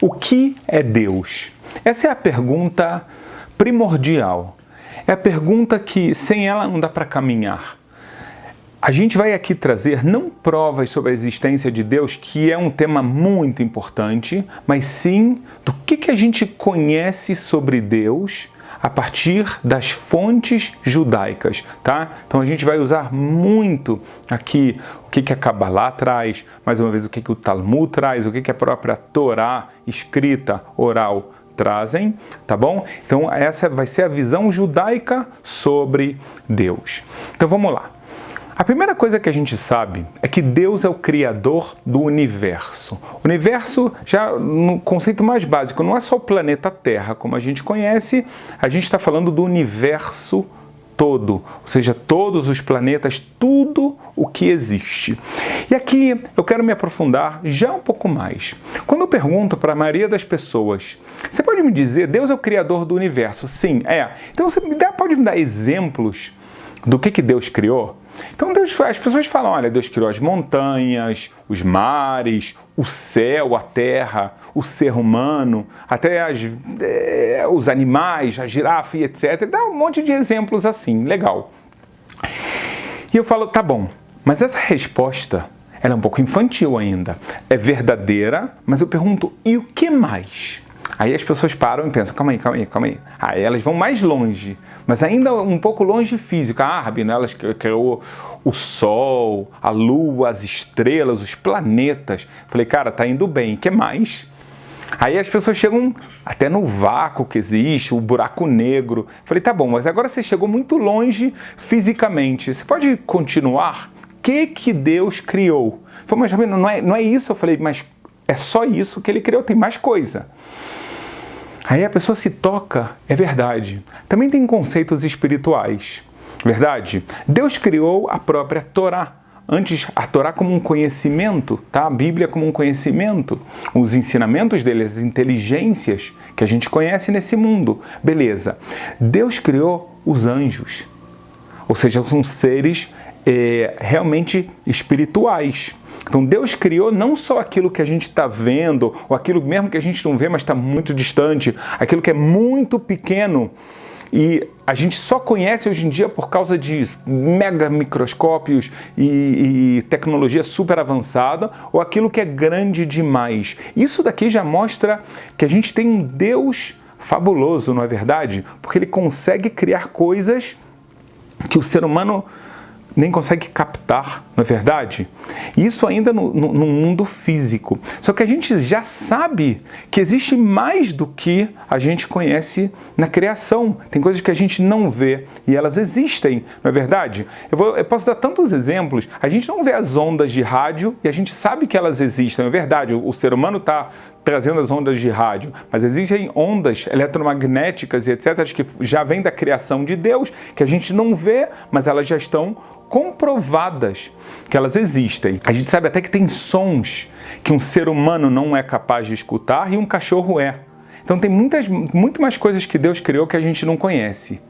O que é Deus? Essa é a pergunta primordial. É a pergunta que sem ela não dá para caminhar. A gente vai aqui trazer não provas sobre a existência de Deus, que é um tema muito importante, mas sim do que a gente conhece sobre Deus a partir das fontes judaicas, tá? Então a gente vai usar muito aqui o que a Kabbalah traz, mais uma vez o que o Talmud traz, o que a própria Torá escrita, oral, trazem, tá bom? Então essa vai ser a visão judaica sobre Deus. Então vamos lá. A primeira coisa que a gente sabe é que Deus é o criador do universo. O universo, já no conceito mais básico, não é só o planeta Terra, como a gente conhece, a gente está falando do universo todo, ou seja, todos os planetas, tudo o que existe. E aqui eu quero me aprofundar já um pouco mais. Quando eu pergunto para a maioria das pessoas, você pode me dizer, Deus é o criador do universo? Sim, é. Então você pode me dar exemplos do que Deus criou? Então as pessoas falam, olha, Deus criou as montanhas, os mares, o céu, a terra, o ser humano, até os animais, a girafa e etc. Dá um monte de exemplos assim, legal. E eu falo, tá bom, mas essa resposta ela é um pouco infantil ainda. É verdadeira, mas eu pergunto, e o que mais? Aí as pessoas param e pensam, calma aí. Aí elas vão mais longe, mas ainda um pouco longe físico. A Rabino, elas criou o Sol, a Lua, as estrelas, os planetas. Falei, cara, tá indo bem, o que mais? Aí as pessoas chegam até no vácuo que existe, o buraco negro. Falei, tá bom, mas agora você chegou muito longe fisicamente. Você pode continuar? O que Deus criou? Falei, mas Rabino, não é isso? Eu falei, mas é só isso que ele criou, tem mais coisa. Aí a pessoa se toca, é verdade. Também tem conceitos espirituais, verdade? Deus criou a própria Torá. Antes, a Torá como um conhecimento, tá? A Bíblia como um conhecimento. Os ensinamentos dele, as inteligências que a gente conhece nesse mundo. Beleza. Deus criou os anjos. Ou seja, são seres realmente espirituais. Então Deus criou não só aquilo que a gente está vendo, ou aquilo mesmo que a gente não vê, mas está muito distante, aquilo que é muito pequeno, e a gente só conhece hoje em dia por causa de mega microscópios e tecnologia super avançada, ou aquilo que é grande demais. Isso daqui já mostra que a gente tem um Deus fabuloso, não é verdade? Porque ele consegue criar coisas que o ser humano nem consegue captar, não é verdade? Isso ainda no mundo físico. Só que a gente já sabe que existe mais do que a gente conhece na criação. Tem coisas que a gente não vê e elas existem, não é verdade? Eu posso dar tantos exemplos. A gente não vê as ondas de rádio e a gente sabe que elas existem, não é verdade? O ser humano está trazendo as ondas de rádio, mas existem ondas eletromagnéticas e etc. que já vêm da criação de Deus, que a gente não vê, mas elas já estão comprovadas que elas existem. A gente sabe até que tem sons que um ser humano não é capaz de escutar e um cachorro é. Então tem muito mais coisas que Deus criou que a gente não conhece.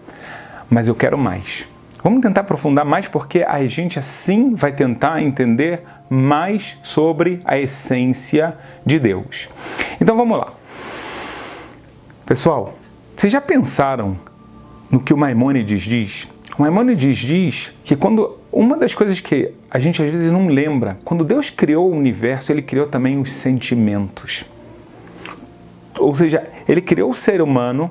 Mas eu quero mais. Vamos tentar aprofundar mais porque a gente assim vai tentar entender mais sobre a essência de Deus. Então vamos lá. Pessoal, vocês já pensaram no que o Maimônides diz? O Maimônides diz que uma das coisas que a gente às vezes não lembra, quando Deus criou o universo, ele criou também os sentimentos. Ou seja, ele criou o ser humano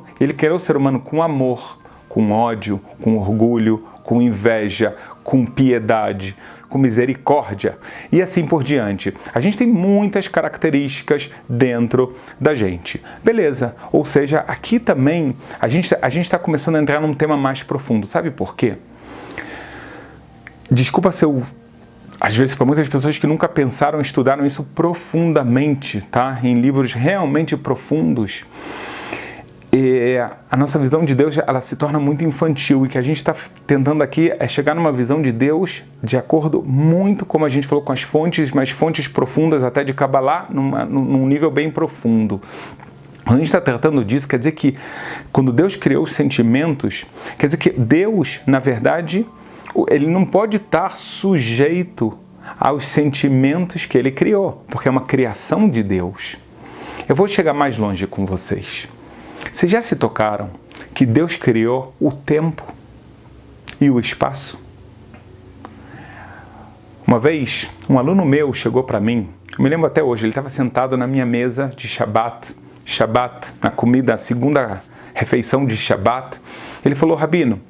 com amor, com ódio, com orgulho, com inveja, com piedade, com misericórdia e assim por diante. A gente tem muitas características dentro da gente. Beleza, ou seja, aqui também a gente está começando a entrar num tema mais profundo. Sabe por quê? Desculpa se eu, às vezes, para muitas pessoas que nunca pensaram, estudaram isso profundamente, tá? Em livros realmente profundos. A nossa visão de Deus ela se torna muito infantil e que a gente está tentando aqui é chegar numa visão de Deus de acordo muito, como a gente falou, com as fontes, mas fontes profundas até de Kabbalah, num nível bem profundo. Quando a gente está tratando disso, quer dizer que quando Deus criou os sentimentos, quer dizer que Deus, na verdade, ele não pode estar sujeito aos sentimentos que ele criou, porque é uma criação de Deus. Eu vou chegar mais longe com vocês. Vocês já se tocaram que Deus criou o tempo e o espaço? Uma vez, um aluno meu chegou para mim, eu me lembro até hoje, ele estava sentado na minha mesa de Shabat, na comida, a segunda refeição de Shabat. Ele falou: Rabino,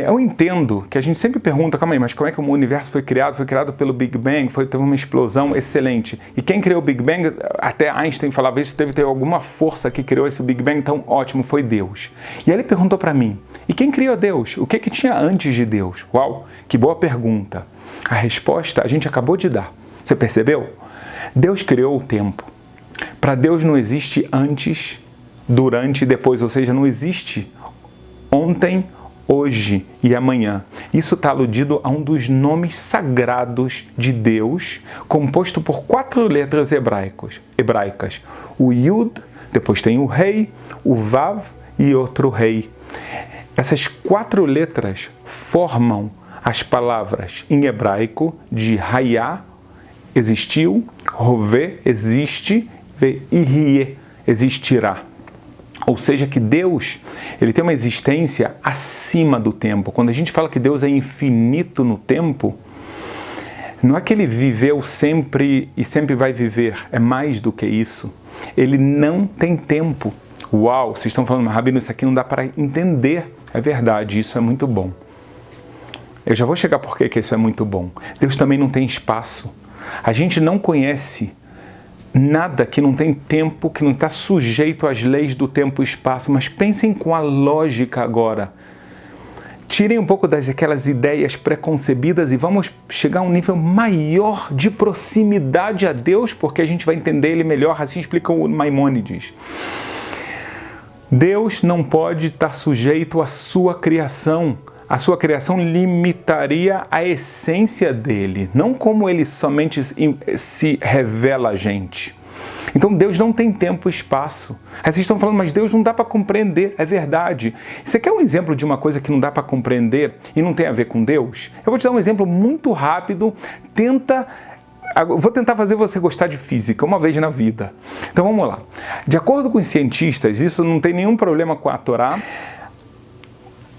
eu entendo que a gente sempre pergunta, calma aí, mas como é que o universo foi criado? Foi criado pelo Big Bang, teve uma explosão excelente. E quem criou o Big Bang, até Einstein falava isso, teve alguma força que criou esse Big Bang, então ótimo, foi Deus. E aí ele perguntou para mim, e quem criou Deus? O que tinha antes de Deus? Uau, que boa pergunta. A resposta a gente acabou de dar. Você percebeu? Deus criou o tempo. Para Deus não existe antes, durante e depois, ou seja, não existe ontem, hoje e amanhã. Isso está aludido a um dos nomes sagrados de Deus, composto por 4 letras hebraicas. O Yud, depois tem o Rei, o Vav e outro Rei. Essas 4 letras formam as palavras em hebraico de Hayá, existiu, Rovê, existe, Irie, existirá. Ou seja, que Deus, ele tem uma existência acima do tempo. Quando a gente fala que Deus é infinito no tempo, não é que ele viveu sempre e sempre vai viver, é mais do que isso. Ele não tem tempo. Uau, vocês estão falando, mas Rabino, isso aqui não dá para entender. É verdade, isso é muito bom. Eu já vou chegar por que isso é muito bom. Deus também não tem espaço. A gente não conhece nada que não tem tempo, que não está sujeito às leis do tempo e espaço, mas pensem com a lógica agora. Tirem um pouco daquelas ideias preconcebidas e vamos chegar a um nível maior de proximidade a Deus, porque a gente vai entender Ele melhor, assim explica o Maimônides. Deus não pode estar sujeito à sua criação. A sua criação limitaria a essência dele, não como ele somente se revela a gente. Então Deus não tem tempo e espaço. Aí vocês estão falando, mas Deus não dá para compreender. É verdade. Você quer um exemplo de uma coisa que não dá para compreender e não tem a ver com Deus? Eu vou te dar um exemplo muito rápido. Vou tentar fazer você gostar de física uma vez na vida. Então vamos lá. De acordo com os cientistas, isso não tem nenhum problema com a Torá.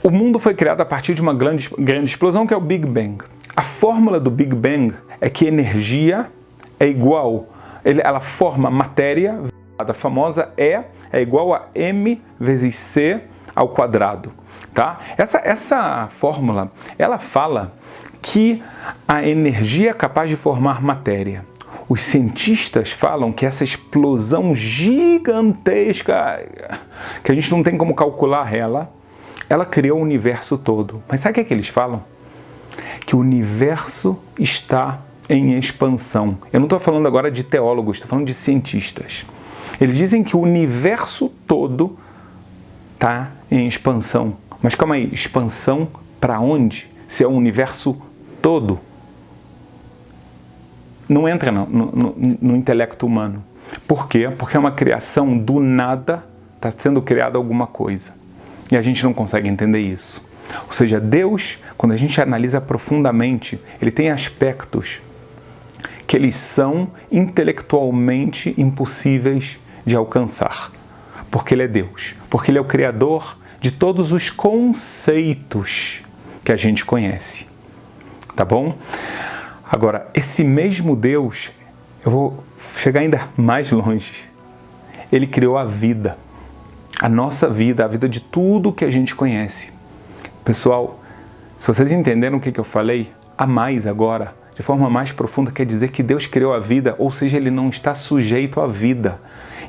O mundo foi criado a partir de uma grande explosão, que é o Big Bang. A fórmula do Big Bang é que energia é igual, ela forma matéria, a famosa E é igual a m vezes c ao quadrado. Tá? Essa fórmula, ela fala que a energia é capaz de formar matéria. Os cientistas falam que essa explosão gigantesca, que a gente não tem como calcular ela criou o universo todo. Mas sabe o que eles falam? Que o universo está em expansão. Eu não estou falando agora de teólogos, estou falando de cientistas. Eles dizem que o universo todo está em expansão. Mas calma aí, expansão para onde? Se é o universo todo? Não entra no intelecto humano. Por quê? Porque é uma criação do nada, está sendo criada alguma coisa. E a gente não consegue entender isso. Ou seja, Deus, quando a gente analisa profundamente, ele tem aspectos que eles são intelectualmente impossíveis de alcançar. Porque ele é Deus. Porque ele é o criador de todos os conceitos que a gente conhece. Tá bom? Agora, esse mesmo Deus, eu vou chegar ainda mais longe. Ele criou a vida. A nossa vida, a vida de tudo que a gente conhece. Pessoal, se vocês entenderam o que eu falei, a mais agora, de forma mais profunda, quer dizer que Deus criou a vida, ou seja, ele não está sujeito à vida.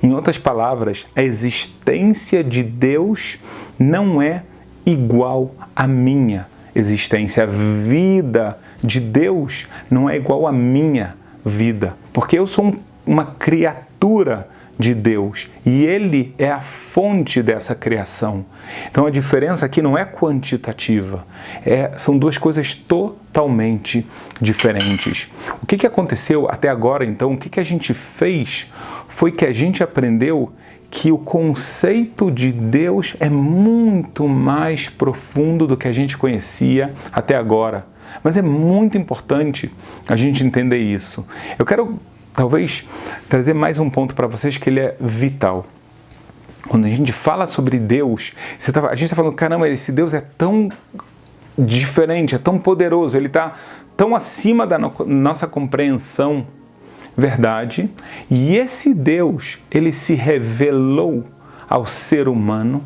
Em outras palavras, a existência de Deus não é igual à minha existência. A vida de Deus não é igual à minha vida, porque eu sou uma criatura de Deus e Ele é a fonte dessa criação. Então a diferença aqui não é quantitativa, são duas coisas totalmente diferentes. O que aconteceu até agora então, o que a gente fez foi que a gente aprendeu que o conceito de Deus é muito mais profundo do que a gente conhecia até agora. Mas é muito importante a gente entender isso. Eu quero talvez trazer mais um ponto para vocês que ele é vital. Quando a gente fala sobre Deus, a gente está falando, caramba, esse Deus é tão diferente, é tão poderoso, ele está tão acima da nossa compreensão, verdade? E esse Deus, ele se revelou ao ser humano,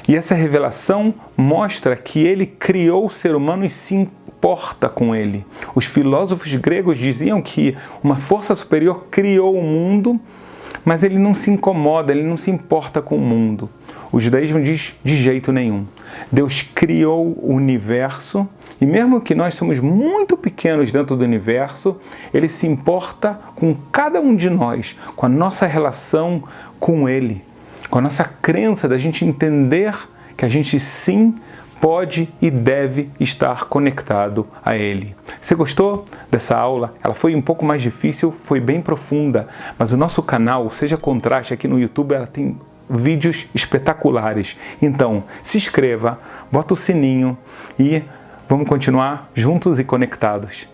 e essa revelação mostra que ele criou o ser humano e se importa com ele. Os filósofos gregos diziam que uma força superior criou o mundo, mas ele não se incomoda, ele não se importa com o mundo. O judaísmo diz de jeito nenhum. Deus criou o universo e mesmo que nós somos muito pequenos dentro do universo, ele se importa com cada um de nós, com a nossa relação com ele, com a nossa crença da gente entender que a gente sim pode e deve estar conectado a ele. Você gostou dessa aula? Ela foi um pouco mais difícil, foi bem profunda, mas o nosso canal, seja Contraste aqui no YouTube, ela tem vídeos espetaculares. Então, se inscreva, bota o sininho e vamos continuar juntos e conectados.